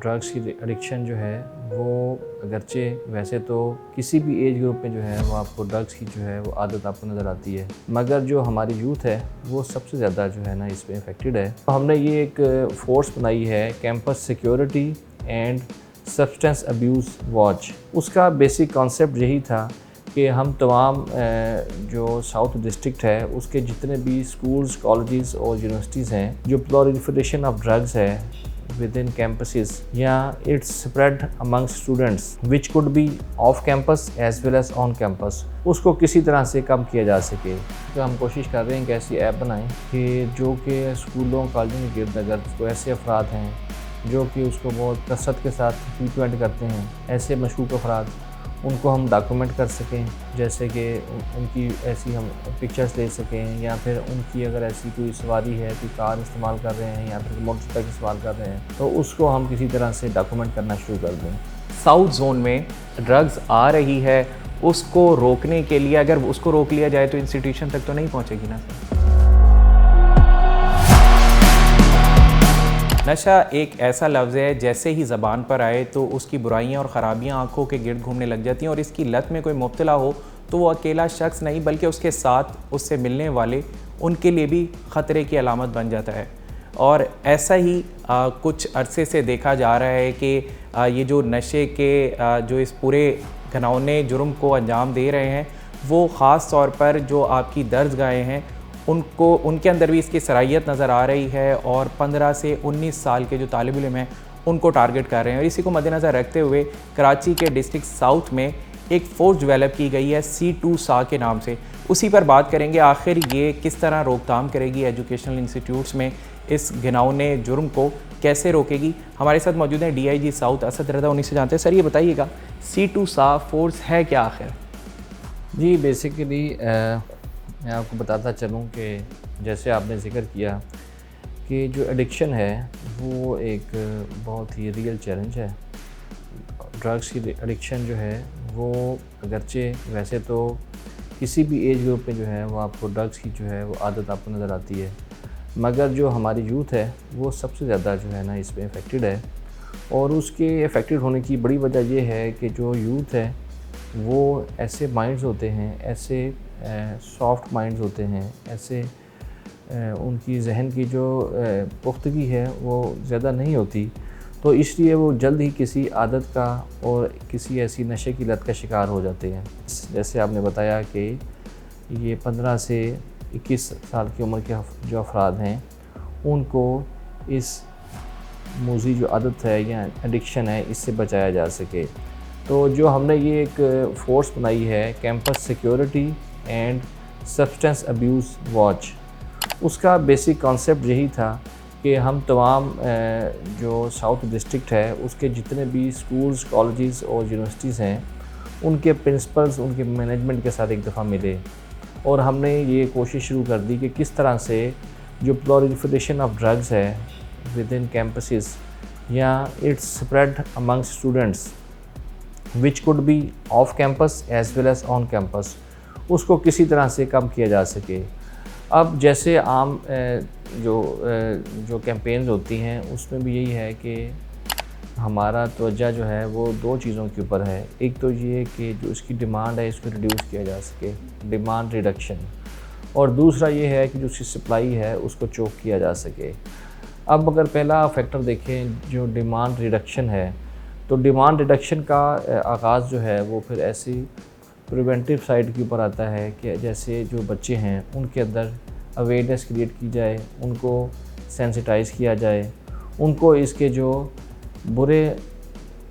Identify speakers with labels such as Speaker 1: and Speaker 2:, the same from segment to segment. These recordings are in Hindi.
Speaker 1: ड्रग्स की एडिक्शन जो है वो अगरचे वैसे तो किसी भी एज ग्रुप में जो है वो आपको ड्रग्स की जो है वो आदत आपको नज़र आती है, मगर जो हमारी यूथ है वो सबसे ज़्यादा जो है ना इस पर इफ़ेक्टेड है। तो हमने ये एक फोर्स बनाई है campus security and substance abuse watch. उसका बेसिक कॉन्सेप्ट यही था कि हम तमाम जो साउथ डिस्ट्रिक्ट है उसके जितने भी स्कूल्स, कॉलेजेस और यूनिवर्सिटीज़ हैं जो प्रोलिफरेशन ऑफ ड्रग्स है within campuses, it's spread among students which could be off campus as well as on campus, उसको किसी तरह से कम किया जा सके। तो हम कोशिश कर रहे हैं कि ऐसी ऐप बनाएं कि जो कि स्कूलों कॉलेजों के गिर्द अगर तो ऐसे अफराद हैं जो कि उसको बहुत कसरत के साथ फ्रीक्वेंट करते हैं, ऐसे मशकूक अफराद, उनको हम डॉक्यूमेंट कर सकें, जैसे कि उनकी ऐसी हम पिक्चर्स ले सकें, या फिर उनकी अगर ऐसी कोई सवारी है, कोई कार इस्तेमाल कर रहे हैं या फिर मोटरसाइकिल इस्तेमाल कर रहे हैं, तो उसको हम किसी तरह से डॉक्यूमेंट करना शुरू कर दें।
Speaker 2: साउथ जोन में ड्रग्स आ रही है, उसको रोकने के लिए अगर उसको रोक लिया जाए तो इंस्टीट्यूशन तक तो नहीं पहुँचेगी ना सर। नशा एक ऐसा लफ्ज़ है जैसे ही ज़बान पर आए तो उसकी बुराइयां और ख़राबियां आंखों के गिर्द घूमने लग जाती हैं, और इसकी लत में कोई मुब्तला हो तो वो अकेला शख्स नहीं बल्कि उसके साथ उससे मिलने वाले उनके लिए भी ख़तरे की अलामत बन जाता है। और ऐसा ही कुछ अरसे से देखा जा रहा है कि ये जो नशे के जो इस पूरे घिनौने जुर्म को अंजाम दे रहे हैं वो ख़ास तौर पर जो आपकी दर्जगाहें हैं उनको, उनके अंदर भी इसकी सलाहियत नज़र आ रही है, और 15 से 19 साल के जो तालिब इल्म हैं उनको टारगेट कर रहे हैं। और इसी को मद्देनज़र रखते हुए कराची के डिस्ट्रिक्ट साउथ में एक फोर्स डेवलप की गई है C2 SA के नाम से। उसी पर बात करेंगे आखिर ये किस तरह रोकथाम करेगी, एजुकेशनल इंस्टीट्यूट्स में इस घिनौने जुर्म को कैसे रोकेगी। हमारे साथ मौजूद हैं DIG साउथ असद रज़ा, उन्हीं से जानते हैं। सर ये बताइएगा C2 SA फोर्स है क्या आखिर?
Speaker 1: जी बेसिकली मैं आपको बताता चलूँ कि जैसे आपने ज़िक्र किया कि जो एडिक्शन है वो एक बहुत ही रियल चैलेंज है। ड्रग्स की एडिक्शन जो है वो अगरचे वैसे तो किसी भी एज ग्रुप में जो है वो आपको ड्रग्स की जो है वो आदत आपको नज़र आती है, मगर जो हमारी यूथ है वो सबसे ज़्यादा जो है ना इस पर इफ़ेक्टेड है। और उसके इफ़ेक्टेड होने की बड़ी वजह ये है कि जो यूथ है वो ऐसे माइंड्स होते हैं, ऐसे सॉफ्ट माइंड्स होते हैं, ऐसे उनकी जहन की जो पुख्तगी है वो ज़्यादा नहीं होती, तो इसलिए वो जल्द ही किसी आदत का और किसी ऐसी नशे की लत का शिकार हो जाते हैं। जैसे आपने बताया कि ये 15 से 21 साल की उम्र के जो अफराद हैं उनको इस मूज़ी जो आदत है या एडिक्शन है इससे बचाया जा सके। तो जो हमने ये एक फ़ोर्स बनाई है campus security and substance abuse watch, उसका बेसिक कॉन्सेप्ट यही था कि हम तमाम जो साउथ डिस्ट्रिक्ट है उसके जितने भी स्कूल्स, कॉलेजेस और यूनिवर्सिटीज़ हैं उनके प्रिंसिपल्स, उनके मैनेजमेंट के साथ एक दफ़ा मिले, और हमने ये कोशिश शुरू कर दी कि किस तरह से जो प्रोलिफरेशन ऑफ ड्रग्स है with in campuses it's spread among students which could be off campus as well as on campus, उसको किसी तरह से कम किया जा सके। अब जैसे आम जो कैंपेन्स होती हैं उसमें भी यही है कि हमारा तवज्जो जो है वो दो चीज़ों के ऊपर है। एक तो ये कि जो इसकी डिमांड है इसको रिड्यूस किया जा सके, डिमांड रिडक्शन, और दूसरा ये है कि जो इसकी सप्लाई है उसको चोक किया जा सके। अब अगर पहला फैक्टर देखें जो डिमांड रिडक्शन है, तो डिमांड रिडक्शन का आगाज़ जो है वो फिर ऐसी प्रिवेंटिव साइड के ऊपर आता है कि जैसे जो बच्चे हैं उनके अंदर अवेयरनेस क्रिएट की जाए, उनको सेंसिटाइज़ किया जाए, उनको इसके जो बुरे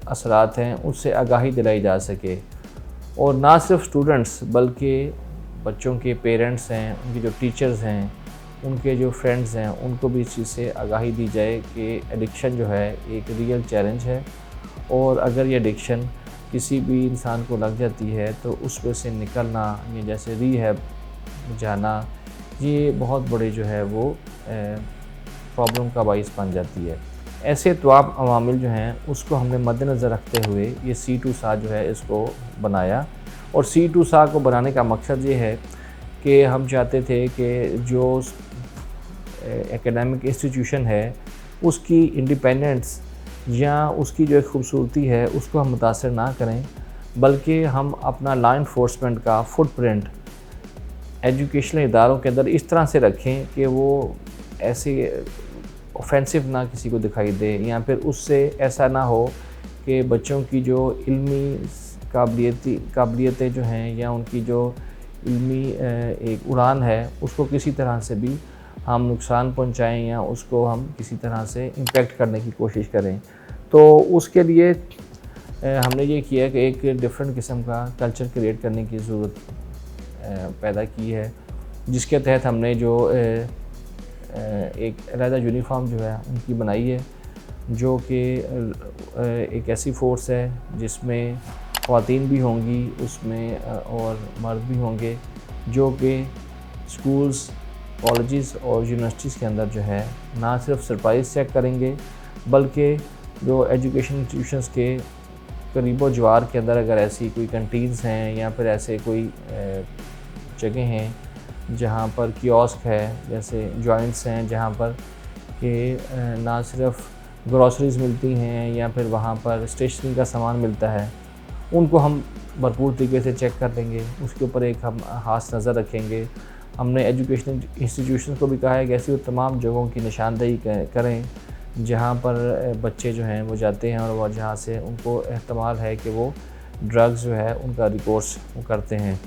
Speaker 1: असरात हैं उससे आगाही दिलाई जा सके। और ना सिर्फ स्टूडेंट्स बल्कि बच्चों के पेरेंट्स हैं, उनके जो टीचर्स हैं, उनके जो फ्रेंड्स हैं, उनको भी इस चीज़ से आगाही दी जाए कि एडिक्शन जो है एक रियल चैलेंज है, और अगर ये एडिक्शन किसी भी इंसान को लग जाती है तो उस पर से निकलना, ये जैसे रीहैब जाना, ये बहुत बड़े जो है वो प्रॉब्लम का बाइस बन जाती है। ऐसे तमाम अवामिल जो हैं उसको हमने मद्देनज़र रखते हुए ये C2 SA जो है इसको बनाया। और C2 SA को बनाने का मकसद ये है कि हम चाहते थे कि जो एकेडमिक इंस्टीट्यूशन है उसकी इंडिपेंडेंस या उसकी जो एक खूबसूरती है उसको हम मुतासर ना करें, बल्कि हम अपना लॉ इन्फोर्समेंट का फुटप्रिंट एजुकेशनल इदारों के अंदर इस तरह से रखें कि वो ऐसे ऑफेंसिव ना किसी को दिखाई दे, या फिर उससे ऐसा ना हो कि बच्चों की जो इल्मी काबिलियतें जो हैं या उनकी जो इल्मी एक उड़ान है उसको किसी तरह से भी हम नुकसान पहुंचाएं या उसको हम किसी तरह से इम्पेक्ट करने की कोशिश करें। तो उसके लिए हमने ये किया कि एक डिफरेंट किस्म का कल्चर क्रिएट करने की ज़रूरत पैदा की है, जिसके तहत हमने जो एक अलहदा यूनिफॉर्म जो है उनकी बनाई है, जो कि एक ऐसी फ़ोर्स है जिसमें ख़वातीन भी होंगी उसमें और मर्द भी होंगे, जो कि स्कूल्स, कॉलेजेस और यूनिवर्सिटीज़ के अंदर जो है ना सिर्फ सरप्राइज़ चेक करेंगे, बल्कि जो एजुकेशन इंस्टीट्यूशंस के करीबो जवार के अंदर अगर ऐसी कोई कैंटीन्स हैं या फिर ऐसे कोई जगह हैं जहाँ पर कियोस्क है, जैसे जॉइंट्स हैं जहाँ पर कि ना सिर्फ ग्रॉसरीज़ मिलती हैं या फिर वहाँ पर स्टेशनरी का सामान मिलता है, उनको हम भरपूर तरीके से चेक कर लेंगे, उसके ऊपर एक हम खास नज़र रखेंगे। हमने एजुकेशनल इंस्टीट्यूशन को भी कहा है कि ऐसी वो तमाम जगहों की निशानदेही करें जहाँ पर बच्चे जो हैं वो जाते हैं और वो जहाँ से उनको एहतमाल है कि वो ड्रग्स जो है उनका रिकोर्स वो करते हैं।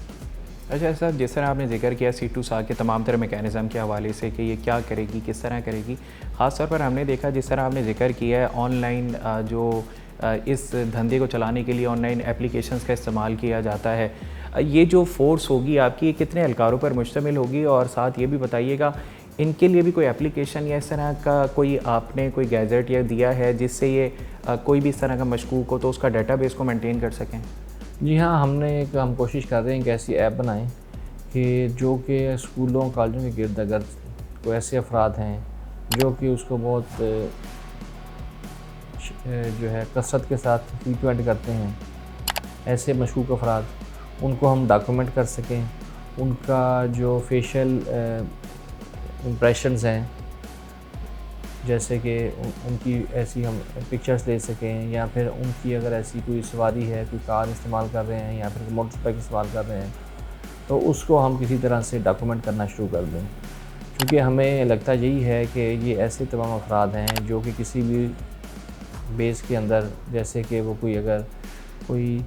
Speaker 2: अच्छा सर, जिस तरह आपने जिक्र किया C2SA के तमाम तरह मैकेनिज़्म के हवाले से कि ये क्या करेगी, किस तरह करेगी, ख़ास तौर पर हमने देखा जिस तरह आपने जिक्र किया है ऑनलाइन जो इस धंधे को चलाने के लिए ऑनलाइन एप्लीकेशंस का इस्तेमाल किया जाता है, ये जो फ़ोर्स होगी आपकी ये कितने एहलकारों पर मुश्तमिल होगी? और साथ ये भी बताइएगा इनके लिए भी कोई एप्लीकेशन या इस तरह का कोई आपने कोई गैजेट या दिया है जिससे ये कोई भी इस तरह का मशकूक हो तो उसका डेटाबेस को मेंटेन कर सकें?
Speaker 1: जी हाँ, हम कोशिश कर रहे हैं कि ऐसी ऐप बनाएं कि जो कि स्कूलों कॉलेजों के गिर्द अगर कोई ऐसे अफराद हैं जो कि उसको बहुत जो है कसरत के साथ फ्रीक्वेंट करते हैं, ऐसे मशकूक अफराद, उनको हम डॉक्यूमेंट कर सकें, उनका जो फेशियल इम्प्रेशंस हैं, जैसे कि उनकी ऐसी हम पिक्चर्स ले सकें, या फिर उनकी अगर ऐसी कोई सवारी है, कोई कार इस्तेमाल कर रहे हैं या फिर मोटरसाइकिल इस्तेमाल कर रहे हैं, तो उसको हम किसी तरह से डॉक्यूमेंट करना शुरू कर दें। क्योंकि हमें लगता यही है कि ये ऐसे तमाम अफराद हैं जो कि किसी भी बेस के अंदर, जैसे कि वो कोई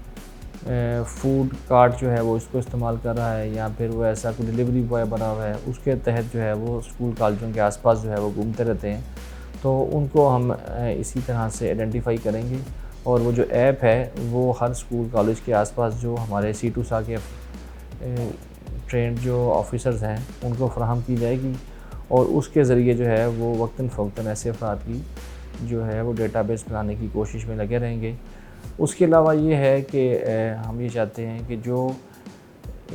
Speaker 1: फूड कार्ट जो है वो इसको इस्तेमाल कर रहा है या फिर वो ऐसा कोई डिलीवरी बॉय बना हुआ है, उसके तहत जो है वो स्कूल कॉलेजों के आसपास जो है वो घूमते रहते हैं, तो उनको हम इसी तरह से आइडेंटिफाई करेंगे। और वो जो ऐप है वो हर स्कूल कॉलेज के आसपास जो हमारे C2SA के ट्रेंड जो ऑफिसर्स हैं उनको फराहम की जाएगी, और उसके ज़रिए जो है वो वक्तन फ़वक्तन ऐसे अफराद की जो है वो डेटाबेस बनाने की कोशिश में लगे रहेंगे। उसके अलावा ये है कि हम ये चाहते हैं कि जो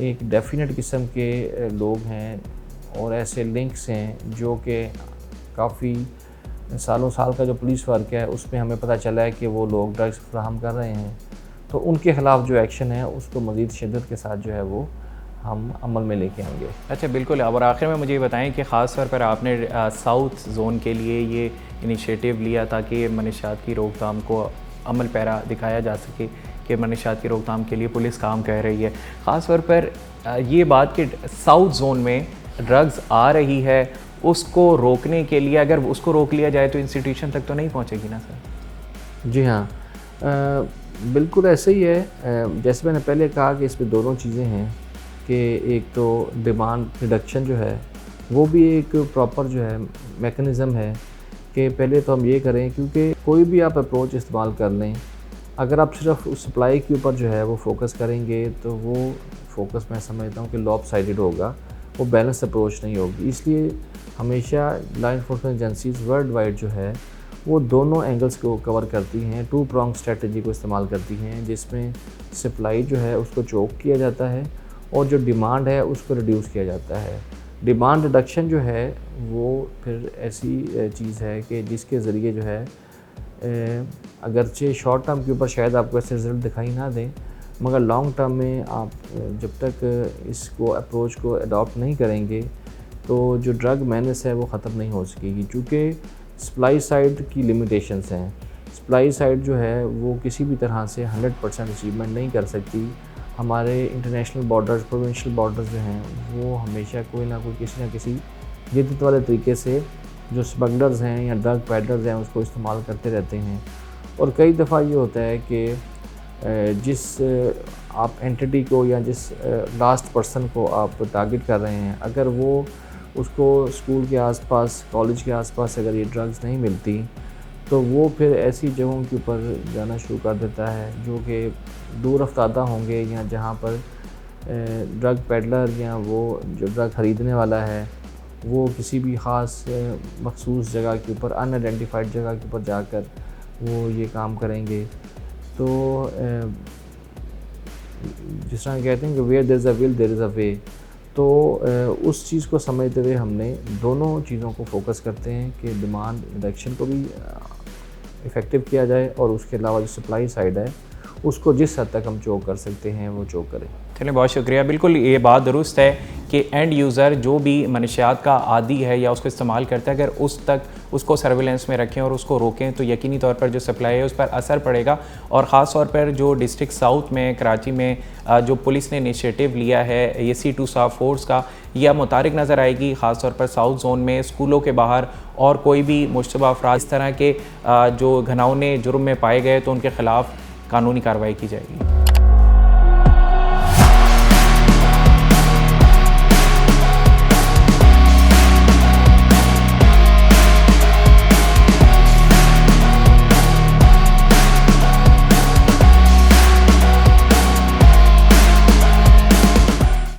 Speaker 1: एक डेफिनेट किस्म के लोग हैं और ऐसे लिंक्स हैं जो कि काफ़ी सालों साल का जो पुलिस वर्क है उसमें हमें पता चला है कि वो लोग ड्रग्स फराहम कर रहे हैं, तो उनके ख़िलाफ़ जो एक्शन है उसको मज़ीद शिद्दत के साथ जो है वो हम अमल में लेके आएंगे।
Speaker 2: अच्छा, बिल्कुल। और आखिर में मुझे ये बताएं कि ख़ास तौर पर आपने साउथ जोन के लिए ये इनिशिएटिव लिया ताकि मनशियात की रोकथाम को अमल पैरा दिखाया जा सके कि मनशियात की रोकथाम के लिए पुलिस काम कर रही है। ख़ास तौर पर ये बात कि साउथ जोन में ड्रग्स आ रही है, उसको रोकने के लिए अगर उसको रोक लिया जाए तो इंस्टीट्यूशन तक तो नहीं पहुँचेगी ना सर?
Speaker 1: जी हाँ, बिल्कुल ऐसे ही है। जैसे मैंने पहले कहा कि इसमें दोनों चीज़ें हैं कि एक तो डिमांड रिडक्शन जो है वो भी एक प्रॉपर जो है मैकेनिज़्म है कि पहले तो हम ये करें, क्योंकि कोई भी आप अप्रोच इस्तेमाल कर लें, अगर आप सिर्फ उस सप्लाई के ऊपर जो है वो फोकस करेंगे तो वो फोकस मैं समझता हूँ कि लॉप साइडेड होगा, वो बैलेंस अप्रोच नहीं होगी। इसलिए हमेशा law enforcement agencies world wide जो है वो दोनों एंगल्स को कवर करती हैं, 2 prong स्ट्रेटजी को इस्तेमाल करती हैं, जिसमें सप्लाई जो है उसको चोक किया जाता है और जो डिमांड है उसको रिड्यूस किया जाता है। डिमांड रिडक्शन जो है वो फिर ऐसी चीज़ है कि जिसके ज़रिए जो है अगरचे शॉर्ट टर्म के ऊपर शायद आपको ऐसे रिज़ल्ट दिखाई ना दें, मगर लॉन्ग टर्म में आप जब तक इसको अप्रोच को अडॉप्ट नहीं करेंगे तो जो ड्रग मैनेस है वो ख़त्म नहीं हो सकेगी, क्योंकि सप्लाई साइड की लिमिटेशंस हैं। सप्लाई साइड जो है वो किसी भी तरह से 100% अचीवमेंट नहीं कर सकती। हमारे इंटरनेशनल बॉर्डर्स, प्रोविंशियल बॉर्डर्स जो हैं वो हमेशा कोई ना कोई किसी न किसी जिद्दत वाले तरीके से जो स्मगलर्स हैं या ड्रग पैडलर्स हैं उसको इस्तेमाल करते रहते हैं। और कई दफ़ा ये होता है कि जिस आप एंटिटी को या जिस लास्ट पर्सन को आप टारगेट कर रहे हैं, अगर वो उसको स्कूल के आसपास, कॉलेज के आसपास अगर ये ड्रग्स नहीं मिलती तो वो फिर ऐसी जगहों के ऊपर जाना शुरू कर देता है जो कि दूर अफ्तादा होंगे या जहाँ पर ड्रग पैडलर या वो जो ड्रग ख़रीदने वाला है वो किसी भी ख़ास मखसूस जगह के ऊपर, अनआइडेंटिफाइड जगह के ऊपर जाकर वो ये काम करेंगे। तो जिस तरह कहते हैं कि where there is a will there is a way, तो उस चीज़ को समझते हुए हमने दोनों चीज़ों को फोकस करते हैं कि डिमांड रिडक्शन को भी इफ़ेक्टिव किया जाए और उसके अलावा जो सप्लाई साइड है उसको जिस हद तक हम चोक कर सकते हैं वो चोक करें।
Speaker 2: चलिए, बहुत शुक्रिया। बिल्कुल ये बात दुरुस्त है कि एंड यूज़र जो भी मनशियात का आदी है या उसको इस्तेमाल करता है, अगर उस तक उसको सर्विलेंस में रखें और उसको रोकें तो यकीनी तौर पर जो सप्लाई है उस पर असर पड़ेगा। और ख़ास तौर पर जो डिस्ट्रिक्ट साउथ में, कराची में जो पुलिस ने इनिशिएटिव लिया है ये C2 SAF फोर्स का, यह मुतारिक नज़र आएगी ख़ास तौर पर साउथ जोन में, स्कूलों के बाहर और कोई भी मुश्तबा अफराद इस तरह के जो घिनौने जुर्म में पाए गए तो उनके ख़िलाफ़ कानूनी कार्रवाई की जाएगी।